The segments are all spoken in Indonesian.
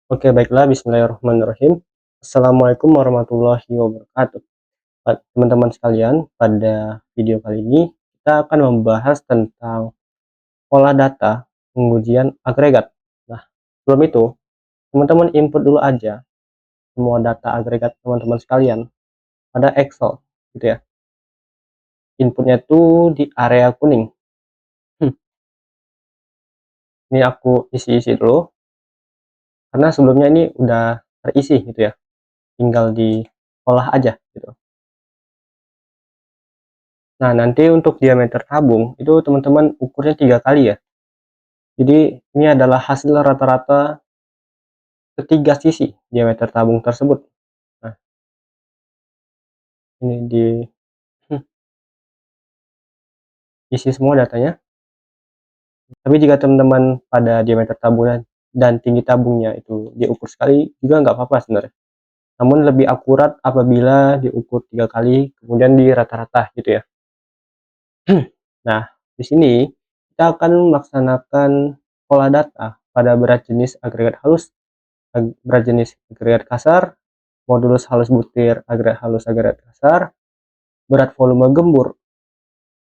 Oke, baiklah. Bismillahirrahmanirrahim. Assalamualaikum warahmatullahi wabarakatuh. Teman-teman sekalian, pada video kali ini kita akan membahas tentang olah data pengujian agregat. Nah, sebelum itu, teman-teman input dulu aja semua data agregat teman-teman sekalian pada Excel, gitu ya. Inputnya tuh di area kuning. Ini aku isi-isi dulu, karena sebelumnya ini udah terisi gitu ya. Tinggal diolah aja gitu. Nah, nanti untuk diameter tabung itu teman-teman ukurnya 3 kali ya. Jadi ini adalah hasil rata-rata ketiga sisi diameter tabung tersebut. Nah, ini isi semua datanya. Tapi jika teman-teman pada diameter tabung dan tinggi tabungnya itu diukur sekali juga nggak apa-apa sebenarnya. Namun lebih akurat apabila diukur 3 kali kemudian di rata-rata gitu ya. Nah, di sini kita akan melaksanakan pola data pada berat jenis agregat halus, berat jenis agregat kasar, modulus halus butir agregat halus agregat kasar, berat volume gembur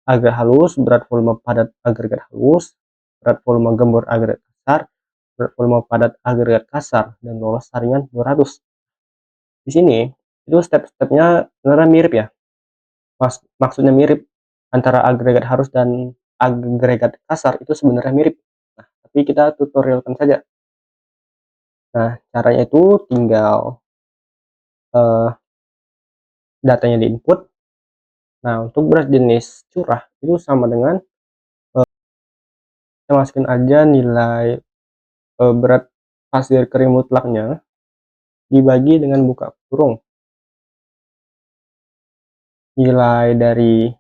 agregat halus, berat volume padat agregat halus, berat volume gembur agregat kasar, berat volume padat agregat kasar, dan lolos saringan 200. Di sini itu step-stepnya sebenarnya mirip ya. Maksudnya mirip antara agregat halus dan agregat kasar itu sebenarnya mirip. Nah, tapi kita tutorialkan saja. Nah, caranya itu tinggal datanya di input. Nah, untuk berat jenis curah itu sama dengan kita masukin aja nilai berat pasir kering mutlaknya dibagi dengan buka kurung nilai dari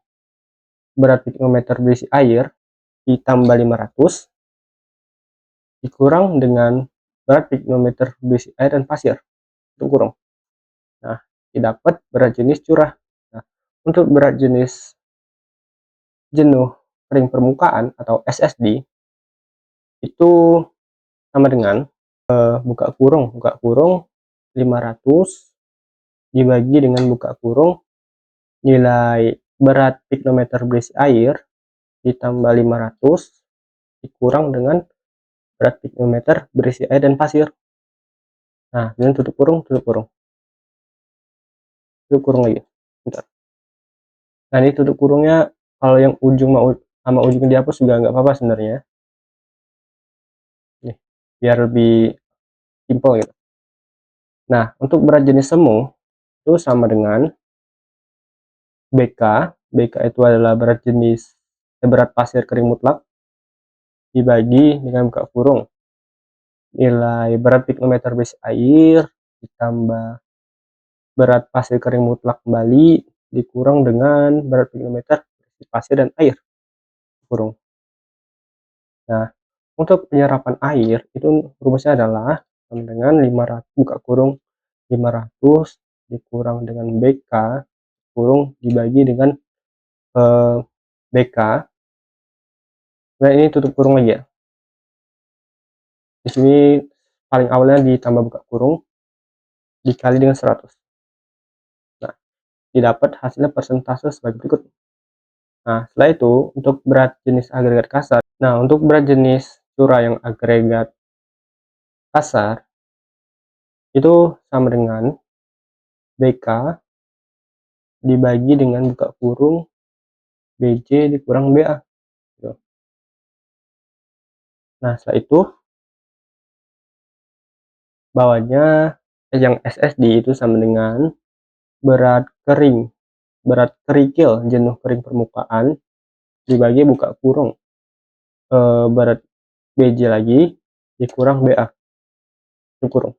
berat piknometer berisi air ditambah 500 dikurang dengan berat piknometer berisi air dan pasir itu kurung. Nah, didapat berat jenis curah. Nah, untuk berat jenis jenuh kering permukaan atau SSD itu sama dengan buka kurung 500 dibagi dengan buka kurung nilai berat piknometer berisi air ditambah 500 dikurang dengan berat piknometer berisi air dan pasir. Nah, kemudian tutup kurung lagi. Bentar. Nah, ini tutup kurungnya kalau yang ujung sama ujungnya dihapus juga nggak apa-apa sebenarnya. Nih, biar lebih simpel gitu. Nah, untuk berat jenis semu itu sama dengan BK. BK itu adalah berat pasir kering mutlak dibagi dengan buka kurung nilai berat piknometer berisi air ditambah berat pasir kering mutlak kembali dikurang dengan berat piknometer berisi pasir dan air kurung. Nah, untuk penyerapan air itu rumusnya adalah sama dengan 500 buka kurung 500 dikurang dengan BK kurung dibagi dengan BK. Nah, ini tutup kurung lagi ya. Di sini paling awalnya ditambah buka kurung dikali dengan 100. Nah, didapat hasilnya persentase sebagai berikut. Nah, setelah itu untuk berat jenis agregat kasar. Nah, untuk berat jenis curah yang agregat kasar itu sama dengan BK dibagi dengan buka kurung BJ dikurang BA. Nah, setelah itu bawahnya yang SSD itu sama dengan berat kerikil jenuh kering permukaan dibagi buka kurung berat BJ lagi dikurang BA itu kurung.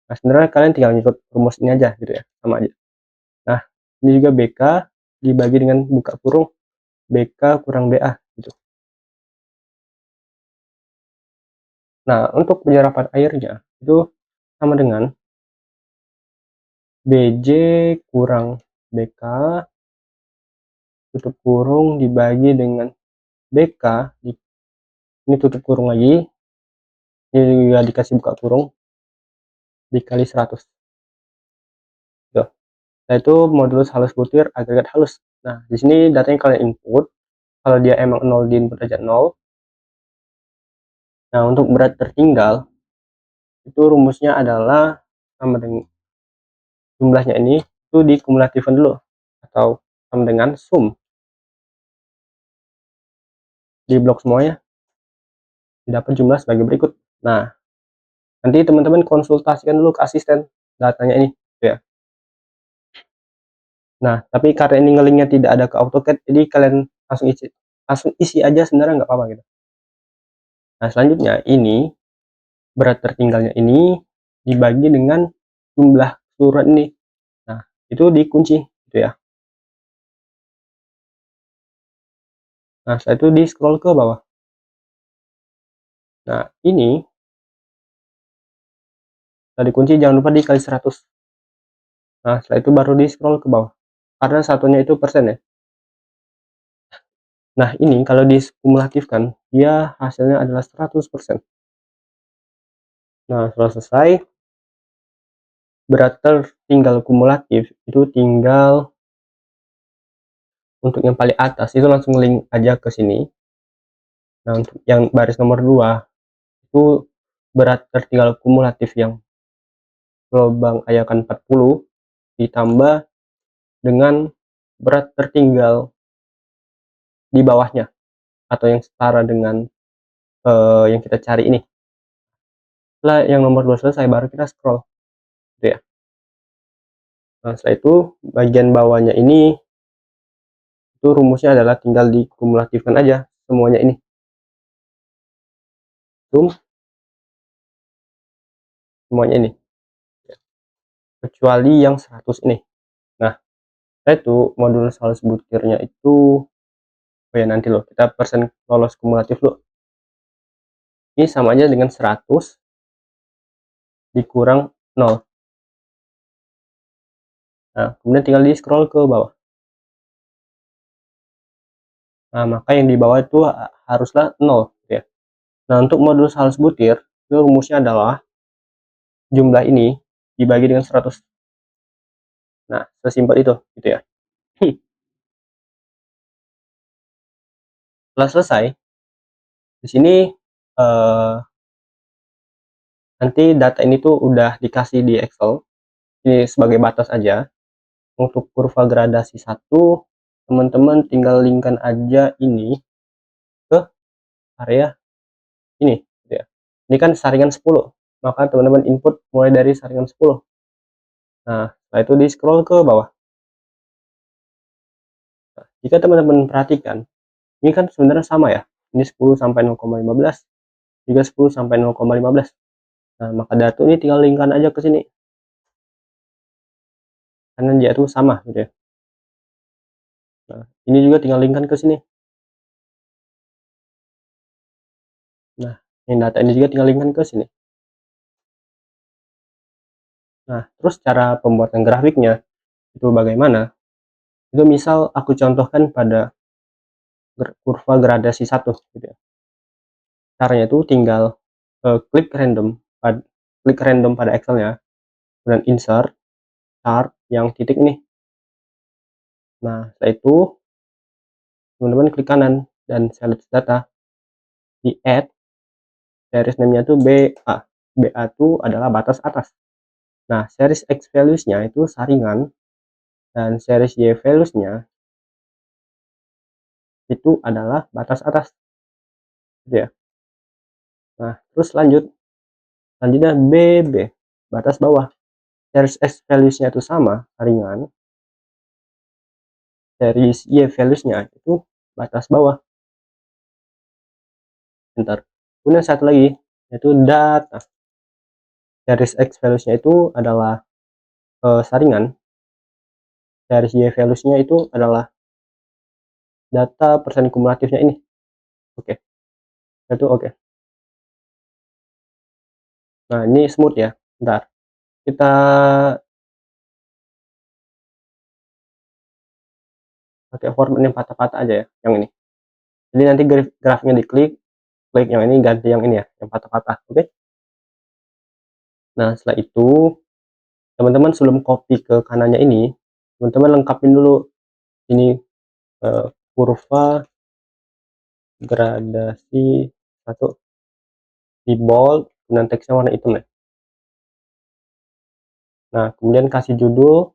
Nah, sebenarnya kalian tinggal ngikut rumus ini aja gitu ya, sama aja. Nah, ini juga BK dibagi dengan buka kurung BK kurang BA gitu. Nah, untuk penyerapan airnya itu sama dengan BJ kurang BK tutup kurung dibagi dengan BK ini tutup kurung lagi, ini juga dikasih buka kurung dikali 100. Tuh. Nah, itu modulus halus butir agregat halus. Nah, di sini datanya kalian input. Kalau dia emang 0 di input aja 0. Nah, untuk berat tertinggal itu rumusnya adalah sama dengan jumlahnya ini itu dikumulatifkan dulu atau sama dengan sum di blok semuanya didapat jumlah sebagai berikut. Nah, nanti teman-teman konsultasikan dulu ke asisten datanya ini ya. Nah, tapi karena ini ngelinknya tidak ada ke AutoCAD, jadi kalian langsung isi aja sebenarnya nggak apa-apa gitu. Nah, selanjutnya ini berat tertinggalnya ini dibagi dengan jumlah keseluruhan ini. Nah, itu dikunci gitu ya. Nah, setelah itu di scroll ke bawah. Nah, ini setelah dikunci jangan lupa dikali 100. Nah, setelah itu baru di scroll ke bawah. Karena satunya itu persen ya. Nah, ini kalau dikumulatifkan, dia hasilnya adalah 100%. Nah, setelah selesai, berat tertinggal kumulatif itu tinggal untuk yang paling atas itu langsung link aja ke sini. Nah, untuk yang baris nomor 2 itu berat tertinggal kumulatif yang lubang ayakan 40 ditambah dengan berat tertinggal di bawahnya atau yang setara dengan yang kita cari ini. Setelah yang nomor 2 selesai baru kita scroll gitu ya. Nah, setelah itu bagian bawahnya ini itu rumusnya adalah tinggal dikumulatifkan aja semuanya ini. Sum semuanya ini. Kecuali yang 100 ini. Nah, setelah itu modulus halus butirnya itu oh ya nanti loh kita persen lolos kumulatif loh. Ini sama aja dengan 100 dikurang 0. Nah, kemudian tinggal di scroll ke bawah. Nah, maka yang di bawah itu haruslah 0 ya. Nah, untuk modulus halus butir itu rumusnya adalah jumlah ini dibagi dengan 100. Nah, sesimpel itu gitu ya. Setelah selesai di sini eh, nanti data ini tuh udah dikasih di Excel ini sebagai batas aja. Untuk kurva gradasi 1 teman-teman tinggal linkkan aja ini ke area ini gitu ya. Ini kan saringan 10, maka teman-teman input mulai dari saringan 10. Nah, setelah itu di scroll ke bawah. Nah, jika teman-teman perhatikan ini kan sebenarnya sama ya, ini 10 sampai 0,15 juga 10 sampai 0,15. Nah, maka data ini tinggal linkkan aja ke sini karena dia itu sama gitu ya. Nah, ini juga tinggal linkkan ke sini. Nah, yang data ini juga tinggal linkkan ke sini. Nah, terus cara pembuatan grafiknya itu bagaimana? Itu misal aku contohkan pada kurva gradasi 1 gitu ya. Caranya itu tinggal klik random pada Excelnya, kemudian insert chart yang titik ini. Nah, setelah itu teman-teman klik kanan dan select data, di add series name-nya itu BA. BA itu adalah batas atas. Nah, series X values-nya itu saringan dan series Y values-nya itu adalah batas atas gitu ya. Nah, terus selanjutnya BB batas bawah. Series X values-nya itu sama saringan, series Y values-nya itu batas bawah. Bentar. Kemudian satu lagi yaitu data. Series X values-nya itu adalah saringan, series Y values-nya itu adalah data persen kumulatifnya ini. Oke. Itu oke. Nah, ini smooth ya. Bentar. Kita pakai format yang patah-patah aja ya, yang ini. Jadi nanti grafiknya diklik, klik yang ini ganti yang ini ya, yang patah-patah. Oke. Nah, setelah itu teman-teman sebelum copy ke kanannya ini, teman-teman lengkapin dulu ini kurva gradasi satu di bold, dan teksnya warna hitam ya. Nah, kemudian kasih judul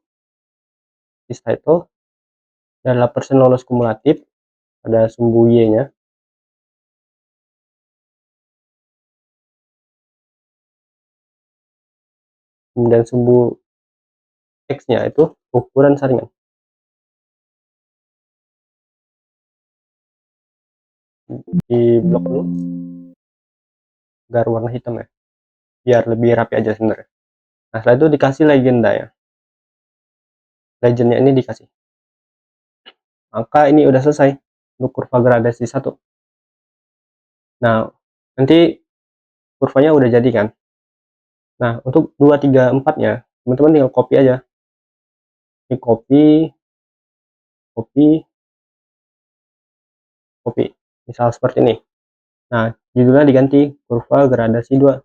this title adalah persen lolos kumulatif, ada sumbu Y nya, kemudian sumbu X nya itu ukuran saringan. Di blok dulu agar warna hitam ya, biar lebih rapi aja sebenarnya. Nah, setelah itu dikasih legenda ya, legendnya ini dikasih, maka ini udah selesai untuk kurva gradasi satu. Nah, nanti kurvanya udah jadi kan. Nah, untuk 2, 3, 4 nya teman-teman tinggal copy aja, ini copy, copy, copy, misal seperti ini. Nah, judulnya diganti kurva gradasi 2.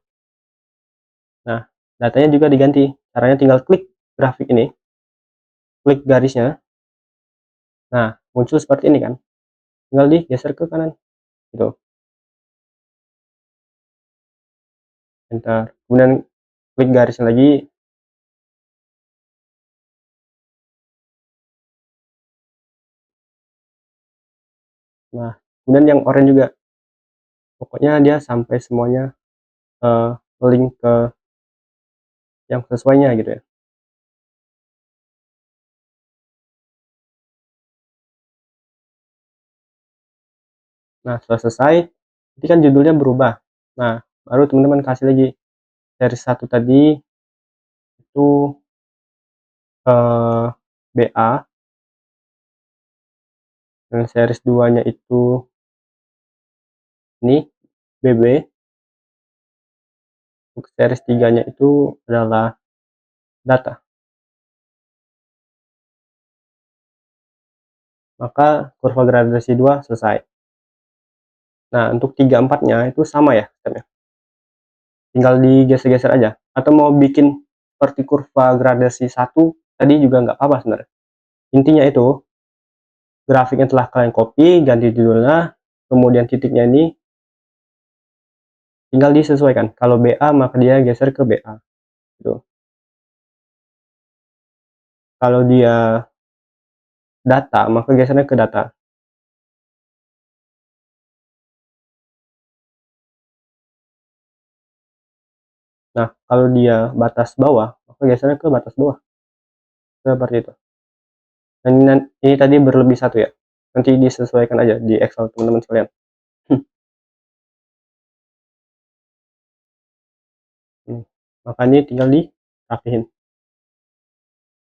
Nah, datanya juga diganti, caranya tinggal klik grafik ini, klik garisnya. Nah, muncul seperti ini kan, tinggal digeser ke kanan gitu, enter, kemudian klik garisnya lagi. Nah, kemudian yang oranye juga, pokoknya dia sampai semuanya link ke yang sesuainya gitu ya. Nah, setelah selesai, nanti kan judulnya berubah. Nah, baru teman-teman kasih lagi seri 1 tadi itu BA, dan series 2 nya itu ini BB, untuk series 3 nya itu adalah data. Maka kurva gradasi 2 selesai. Nah, untuk 3, 4 nya itu sama ya stepnya, tinggal digeser-geser aja, atau mau bikin seperti kurva gradasi 1 tadi juga nggak apa-apa sebenarnya. Intinya itu grafiknya telah kalian copy, ganti judulnya, kemudian titiknya ini tinggal disesuaikan. Kalau BA maka dia geser ke BA gitu. Kalau dia data maka gesernya ke data. Nah, kalau dia batas bawah maka gesernya ke batas bawah, seperti itu. Dan ini tadi berlebih satu ya, nanti disesuaikan aja di Excel teman-teman sekalian. Makanya tinggal dirapihin.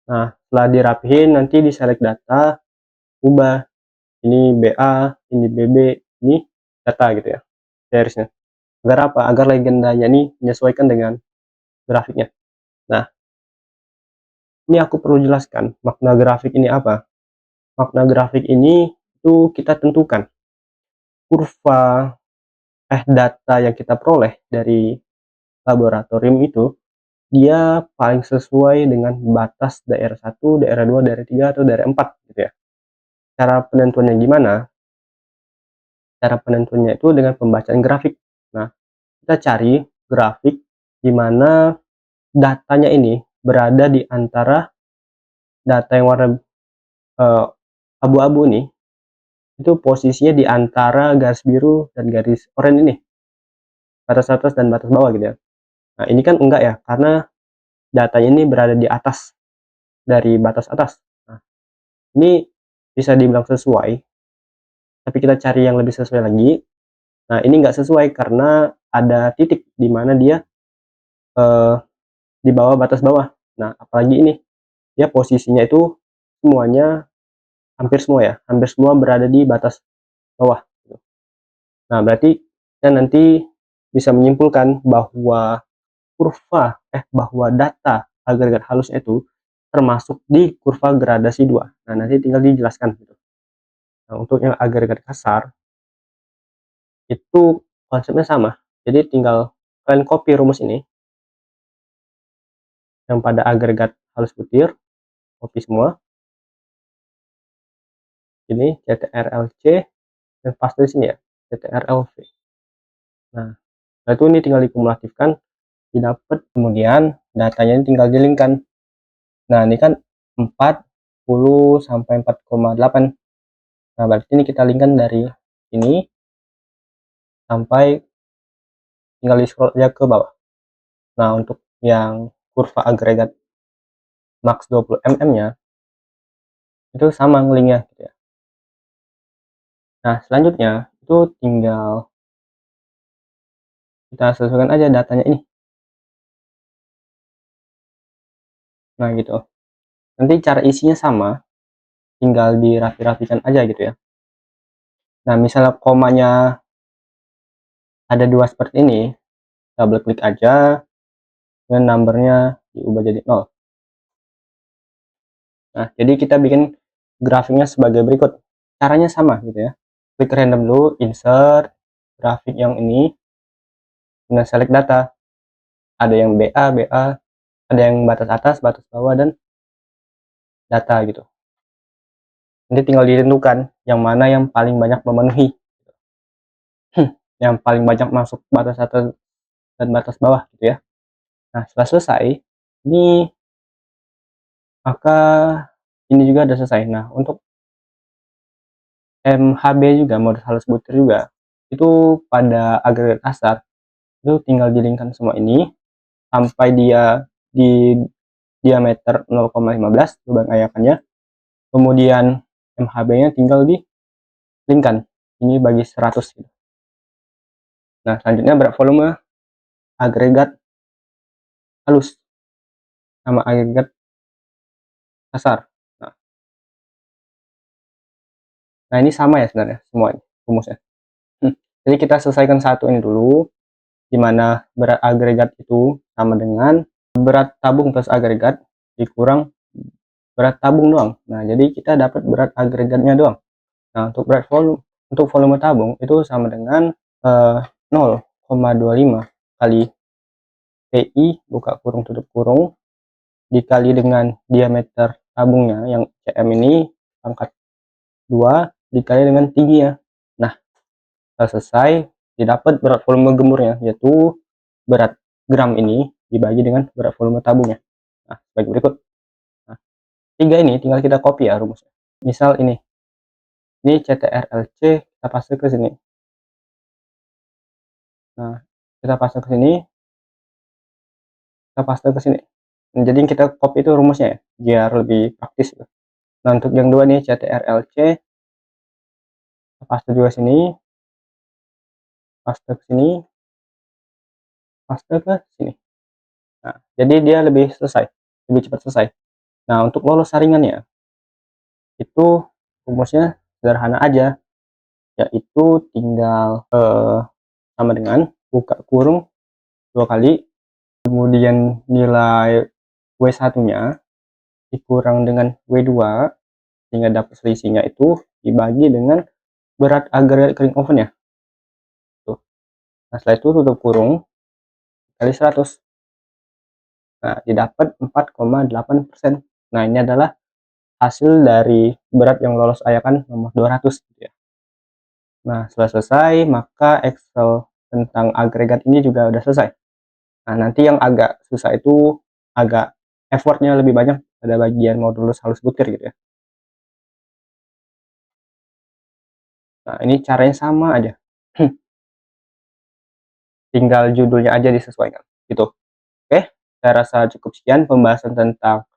Nah, setelah dirapihin nanti di select data, ubah ini BA, ini BB, ini data gitu ya, seriesnya. Agar apa? Agar legendanya ini menyesuaikan dengan grafiknya. Nah, ini aku perlu jelaskan makna grafik ini apa. Makna grafik ini itu kita tentukan kurva data yang kita peroleh dari laboratorium itu, dia paling sesuai dengan batas daerah 1, daerah 2, daerah 3, atau daerah 4 gitu ya. Cara penentuannya gimana? Cara penentuannya itu dengan pembacaan grafik. Nah, kita cari grafik di mana datanya ini berada di antara data yang warna abu-abu nih, itu posisinya di antara garis biru dan garis oranye ini, batas atas dan batas bawah gitu ya. Nah, ini kan enggak ya, karena datanya ini berada di atas dari batas atas. Nah, ini bisa dibilang sesuai, tapi kita cari yang lebih sesuai lagi. Nah, ini enggak sesuai karena ada titik di mana dia eh, di bawah batas bawah. Nah, apalagi ini dia posisinya itu semuanya, hampir semua ya, hampir semua berada di batas bawah. Nah, berarti kita nanti bisa menyimpulkan bahwa bahwa data agregat halus itu termasuk di kurva gradasi 2. Nah, nanti tinggal dijelaskan gitu. Nah, untuk yang agregat kasar itu konsepnya sama. Jadi tinggal kalian copy rumus ini, yang pada agregat halus butir, copy semua. Ini CTRL-C dan paste di sini ya, CTRL-V. Nah, setelah itu ini tinggal dikumulatifkan, didapat, kemudian datanya ini tinggal dilingkan. Nah, ini kan 40 sampai 4,8. Nah, berarti ini kita linkkan dari ini sampai tinggal di scroll aja ke bawah. Nah, untuk yang kurva agregat max 20 mm nya itu sama ngelingnya gitu ya. Nah, selanjutnya itu tinggal kita sesuaikan aja datanya ini. Nah, gitu. Nanti cara isinya sama, tinggal dirapi-rapikan aja gitu ya. Nah, misalnya komanya ada dua seperti ini, double klik aja, dan numbernya diubah jadi 0. Nah, jadi kita bikin grafiknya sebagai berikut. Caranya sama gitu ya. Klik random dulu, insert, grafik yang ini, kemudian select data. Ada yang BA, ada yang batas atas, batas bawah, dan data gitu. Nanti tinggal ditentukan yang mana yang paling banyak memenuhi. Yang paling banyak masuk batas atas dan batas bawah gitu ya. Nah, setelah selesai, ini maka ini juga udah selesai. Nah, untuk MHB juga, modus halus butir juga, itu pada agregat asar, itu tinggal dilingkan semua ini sampai dia di diameter 0,15 lubang ayakannya. Kemudian MHB-nya tinggal dilingkan. Ini bagi 100 gitu. Nah, selanjutnya berat volume agregat halus sama agregat kasar. Nah, ini sama ya sebenarnya semuanya rumusnya. Jadi kita selesaikan satu ini dulu, di mana berat agregat itu sama dengan berat tabung plus agregat dikurang berat tabung doang. Nah, jadi kita dapat berat agregatnya doang. Nah, untuk berat volume tabung itu sama dengan 0,25 kali PI buka kurung tutup kurung dikali dengan diameter tabungnya yang cm ini pangkat 2 dikali dengan tingginya. Nah, setelah selesai didapat berat volume gemurnya, yaitu berat gram ini dibagi dengan berat volume tabungnya. Nah, sebagai berikut. Nah, 3 ini tinggal kita copy ya rumusnya. Misal ini CTRL-C kita paste ke sini. Nah, kita paste ke sini, kita paste ke sini. Nah, jadi kita copy itu rumusnya ya, biar lebih praktis. Nah, untuk yang dua nih CTRL-C, kita paste juga sini, paste ke sini, paste ke sini. Nah, jadi dia lebih cepat selesai. Nah, untuk lolos saringannya itu rumusnya sederhana aja, yaitu tinggal sama dengan buka kurung 2 kali, kemudian nilai W1 nya dikurang dengan W2 sehingga dapat selisihnya itu dibagi dengan berat agregat kering oven ya. Tuh. Nah, setelah itu tutup kurung kali 100. Nah, didapat 4,8%. Nah, ini adalah hasil dari berat yang lolos ayakan nomor 200 gitu ya. Nah, setelah selesai, maka Excel tentang agregat ini juga udah selesai. Nah, nanti yang agak susah itu agak effortnya lebih banyak pada bagian modulus halus butir gitu ya. Nah, ini caranya sama aja. Tinggal judulnya aja disesuaikan gitu. Oke, saya rasa cukup sekian pembahasan tentang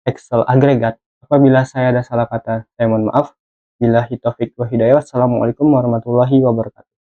Excel agregat. Apabila saya ada salah kata, saya mohon maaf. Billahi taufik wa hidayah. Wassalamualaikum warahmatullahi wabarakatuh.